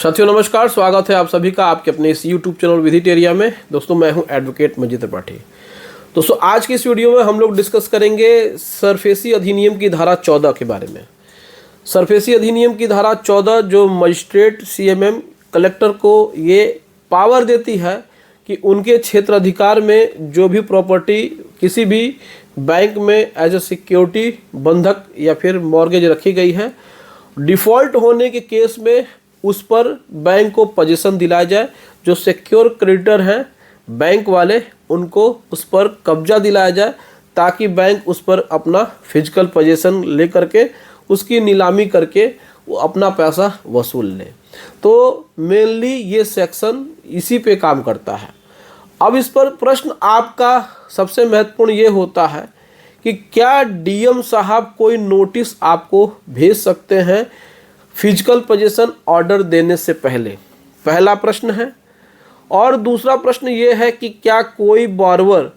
साथियों नमस्कार, स्वागत है आप सभी का आपके अपने इस YouTube चैनल विजिटेरिया में। दोस्तों मैं हूं एडवोकेट मजीद त्रिपाठी। दोस्तों आज की इस वीडियो में हम लोग डिस्कस करेंगे सरफेसी अधिनियम की धारा 14 के बारे में। सरफेसी अधिनियम की धारा 14 जो मजिस्ट्रेट CMM कलेक्टर को ये पावर देती है कि उनके क्षेत्राधिकार में जो भी प्रॉपर्टी किसी भी बैंक में एज ए सिक्योरिटी बंधक या फिर मॉर्गेज रखी गई है, डिफ़ॉल्ट होने के केस में उस पर बैंक को पोजीशन दिलाया जाए। जो सिक्योर क्रेडिटर हैं बैंक वाले, उनको उस पर कब्जा दिलाया जाए ताकि बैंक उस पर अपना फिजिकल पोजीशन ले करके उसकी नीलामी करके वो अपना पैसा वसूल ले। तो मेनली ये सेक्शन इसी पे काम करता है। अब इस पर प्रश्न आपका सबसे महत्वपूर्ण ये होता है कि क्या DM साहब कोई नोटिस आपको भेज सकते हैं फिजिकल पोजीशन ऑर्डर देने से पहले? पहला प्रश्न है। और दूसरा प्रश्न ये है कि क्या कोई बॉर्वर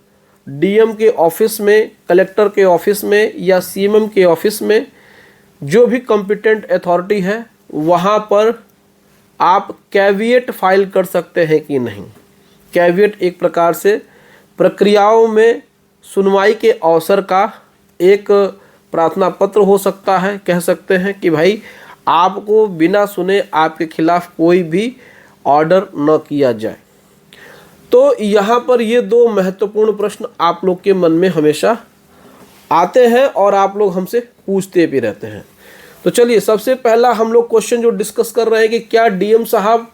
DM के ऑफिस में, कलेक्टर के ऑफिस में या CMM के ऑफिस में जो भी कॉम्पिटेंट अथॉरिटी है वहाँ पर आप कैविएट फाइल कर सकते हैं कि नहीं? कैविएट एक प्रकार से प्रक्रियाओं में सुनवाई के अवसर का एक प्रार्थना पत्र हो सकता है। कह सकते हैं कि भाई आपको बिना सुने आपके खिलाफ कोई भी ऑर्डर न किया जाए। तो यहाँ पर ये दो महत्वपूर्ण प्रश्न आप लोग के मन में हमेशा आते हैं और आप लोग हमसे पूछते भी रहते हैं। तो चलिए सबसे पहला हम लोग क्वेश्चन जो डिस्कस कर रहे हैं कि क्या DM साहब,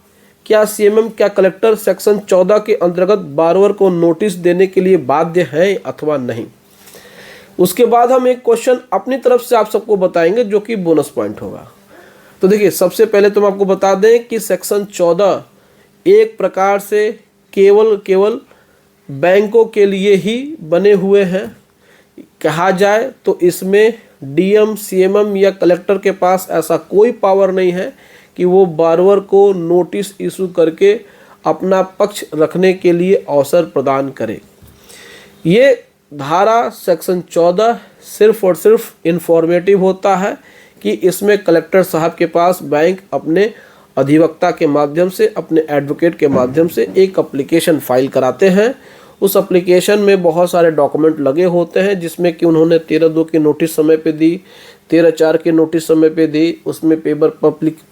क्या CMM, क्या कलेक्टर सेक्शन 14 के अंतर्गत बारोवर को नोटिस देने के लिए बाध्य हैं अथवा नहीं। उसके बाद हम एक क्वेश्चन अपनी तरफ से आप सबको बताएंगे जो कि बोनस पॉइंट होगा। तो देखिए सबसे पहले तो हम आपको बता दें कि सेक्शन 14 एक प्रकार से केवल बैंकों के लिए ही बने हुए हैं। कहा जाए तो इसमें DM, CMM या कलेक्टर के पास ऐसा कोई पावर नहीं है कि वो बारोवर को नोटिस इशू करके अपना पक्ष रखने के लिए अवसर प्रदान करे। ये धारा सेक्शन 14 सिर्फ और सिर्फ इंफॉर्मेटिव होता है कि इसमें कलेक्टर साहब के पास बैंक अपने अधिवक्ता के माध्यम से, अपने एडवोकेट के माध्यम से एक एप्लीकेशन फाइल कराते हैं। उस एप्लीकेशन में बहुत सारे डॉक्यूमेंट लगे होते हैं जिसमें कि उन्होंने 13/2 की नोटिस समय पे दी, 13/4 की नोटिस समय पे दी, उसमें पेपर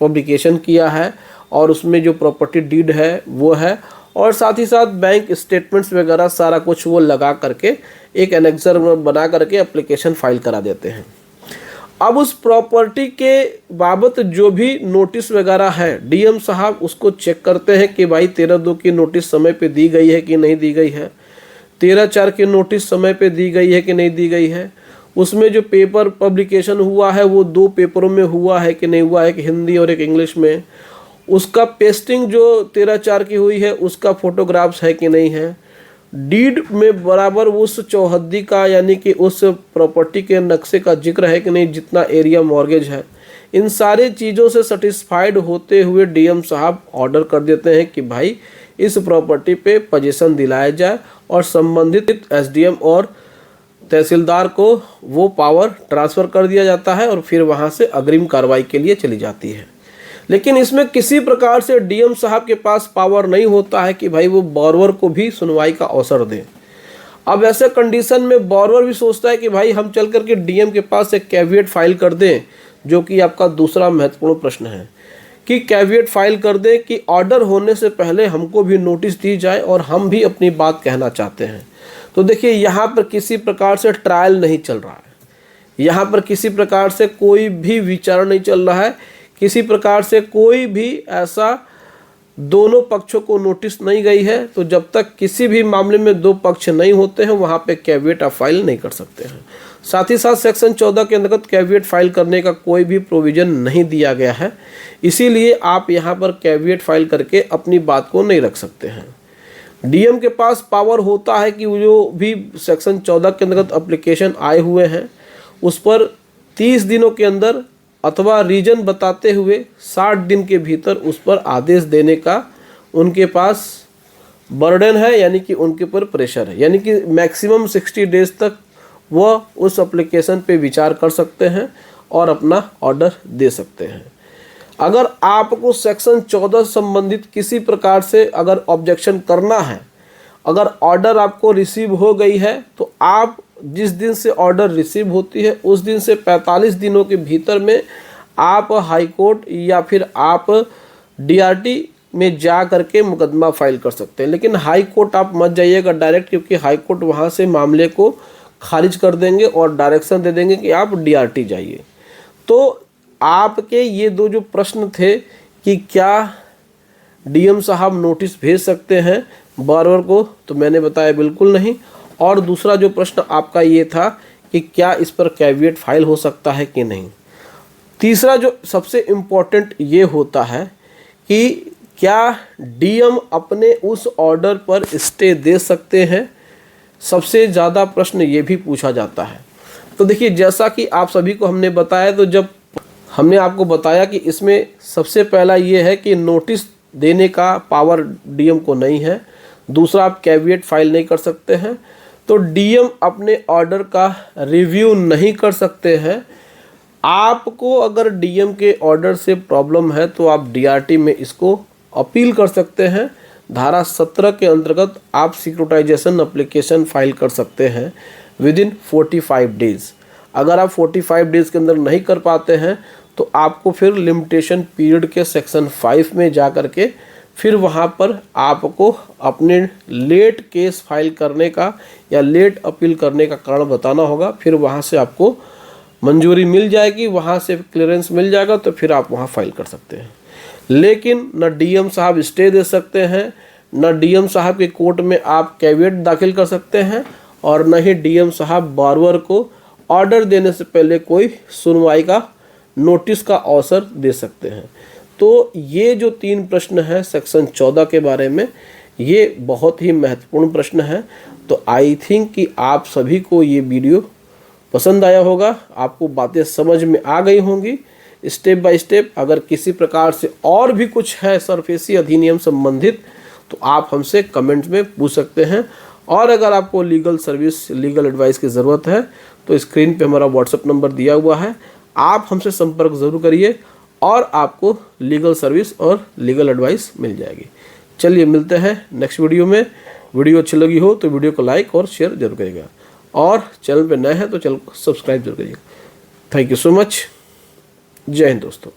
पब्लिकेशन किया है और उसमें जो प्रॉपर्टी डीड है वो है, और साथ ही साथ बैंक स्टेटमेंट्स वगैरह सारा कुछ वो लगा करके एक एनेक्सर बना करके एप्लीकेशन फाइल करा देते हैं। अब उस प्रॉपर्टी के बाबत जो भी नोटिस वगैरह है DM साहब उसको चेक करते हैं कि भाई 13/2 की नोटिस समय पे दी गई है कि नहीं दी गई है, 13/4 की नोटिस समय पे दी गई है कि नहीं दी गई है, उसमें जो पेपर पब्लिकेशन हुआ है वो 2 पेपरों में हुआ है कि नहीं हुआ है, एक हिंदी और एक इंग्लिश में, उसका पेस्टिंग जो 13/4 की हुई है उसका फोटोग्राफ्स है कि नहीं है, डीड में बराबर उस चौहद्दी का यानी कि उस प्रॉपर्टी के नक्शे का जिक्र है कि नहीं जितना एरिया मॉर्गेज है। इन सारी चीज़ों से सेटिस्फाइड होते हुए DM साहब ऑर्डर कर देते हैं कि भाई इस प्रॉपर्टी पे पोजीशन दिलाया जाए और संबंधित SDM और तहसीलदार को वो पावर ट्रांसफ़र कर दिया जाता है और फिर वहाँ से अग्रिम कार्रवाई के लिए चली जाती है। लेकिन इसमें किसी प्रकार से DM साहब के पास पावर नहीं होता है कि भाई वो बॉर्वर को भी सुनवाई का अवसर दें। अब ऐसे कंडीशन में बॉर्वर भी सोचता है कि भाई हम चल करके DM के पास एक कैविएट फाइल कर दें, जो कि आपका दूसरा महत्वपूर्ण प्रश्न है कि कैविएट फाइल कर दें कि ऑर्डर होने से पहले हमको भी नोटिस दी जाए और हम भी अपनी बात कहना चाहते हैं। तो देखिए यहाँ पर किसी प्रकार से ट्रायल नहीं चल रहा है, यहाँ पर किसी प्रकार से कोई भी विचार नहीं चल रहा है, किसी प्रकार से कोई भी ऐसा दोनों पक्षों को नोटिस नहीं गई है। तो जब तक किसी भी मामले में 2 पक्ष नहीं होते हैं वहाँ पे कैविएट आप फाइल नहीं कर सकते हैं। साथ ही साथ सेक्शन 14 के अंतर्गत कैविएट फाइल करने का कोई भी प्रोविज़न नहीं दिया गया है, इसीलिए आप यहाँ पर कैविएट फाइल करके अपनी बात को नहीं रख सकते हैं। DM के पास पावर होता है कि जो भी सेक्शन 14 के अंतर्गत एप्लीकेशन आए हुए हैं उस पर 30 दिनों के अंदर अथवा रीजन बताते हुए 60 दिन के भीतर उस पर आदेश देने का उनके पास बर्डन है, यानी कि उनके ऊपर प्रेशर है, यानी कि मैक्सिमम 60 डेज तक वह उस एप्लीकेशन पे विचार कर सकते हैं और अपना ऑर्डर दे सकते हैं। अगर आपको सेक्शन 14 संबंधित किसी प्रकार से अगर ऑब्जेक्शन करना है, अगर ऑर्डर आपको रिसीव हो गई है, तो आप जिस दिन से ऑर्डर रिसीव होती है उस दिन से 45 दिनों के भीतर में आप हाई कोर्ट या फिर आप डीआरटी में जा करके मुकदमा फाइल कर सकते हैं। लेकिन हाई कोर्ट आप मत जाइएगा डायरेक्ट, क्योंकि हाई कोर्ट वहाँ से मामले को खारिज कर देंगे और डायरेक्शन दे देंगे कि आप डीआरटी जाइए। तो आपके ये दो जो प्रश्न थे कि क्या डीएम साहब नोटिस भेज सकते हैं बारवर को, तो मैंने बताया बिल्कुल नहीं। और दूसरा जो प्रश्न आपका ये था कि क्या इस पर कैविएट फाइल हो सकता है कि नहीं। तीसरा जो सबसे इम्पोर्टेंट ये होता है कि क्या डीएम अपने उस ऑर्डर पर स्टे दे सकते हैं, सबसे ज़्यादा प्रश्न ये भी पूछा जाता है। तो देखिए, जैसा कि आप सभी को हमने बताया, तो जब हमने आपको बताया कि इसमें सबसे पहला ये है कि नोटिस देने का पावर डीएम को नहीं है। दूसरा, आप कैविएट फाइल नहीं कर सकते हैं। तो डीएम अपने ऑर्डर का रिव्यू नहीं कर सकते हैं। आपको अगर डीएम के ऑर्डर से प्रॉब्लम है तो आप डीआरटी में इसको अपील कर सकते हैं। धारा 17 के अंतर्गत आप सिक्योरिटाइजेशन एप्लीकेशन फाइल कर सकते हैं विद इन 45 डेज़। अगर आप 45 डेज़ के अंदर नहीं कर पाते हैं तो आपको फिर लिमिटेशन पीरियड के सेक्शन 5 में जा कर के फिर वहाँ पर आपको अपने लेट केस फाइल करने का या लेट अपील करने का कारण बताना होगा। फिर वहाँ से आपको मंजूरी मिल जाएगी, वहाँ से क्लियरेंस मिल जाएगा, तो फिर आप वहाँ फाइल कर सकते हैं। लेकिन न डीएम साहब स्टे दे सकते हैं, न डीएम साहब के कोर्ट में आप कैविएट दाखिल कर सकते हैं, और न ही डीएम साहब बारवर को ऑर्डर देने से पहले कोई सुनवाई का नोटिस का अवसर दे सकते हैं। तो ये जो 3 प्रश्न हैं सेक्शन 14 के बारे में, ये बहुत ही महत्वपूर्ण प्रश्न है। तो आई थिंक कि आप सभी को ये वीडियो पसंद आया होगा, आपको बातें समझ में आ गई होंगी स्टेप बाय स्टेप। अगर किसी प्रकार से और भी कुछ है सरफेसी अधिनियम संबंधित तो आप हमसे कमेंट्स में पूछ सकते हैं। और अगर आपको लीगल सर्विस, लीगल एडवाइस की ज़रूरत है तो स्क्रीन पे हमारा व्हाट्सएप नंबर दिया हुआ है, आप हमसे संपर्क ज़रूर करिए और आपको लीगल सर्विस और लीगल एडवाइस मिल जाएगी। चलिए मिलते हैं नेक्स्ट वीडियो में। वीडियो अच्छी लगी हो तो वीडियो को लाइक और शेयर जरूर करिएगा, और चैनल पे नए हैं तो चैनल को सब्सक्राइब जरूर करिएगा। Thank you so much. जय हिंद दोस्तों।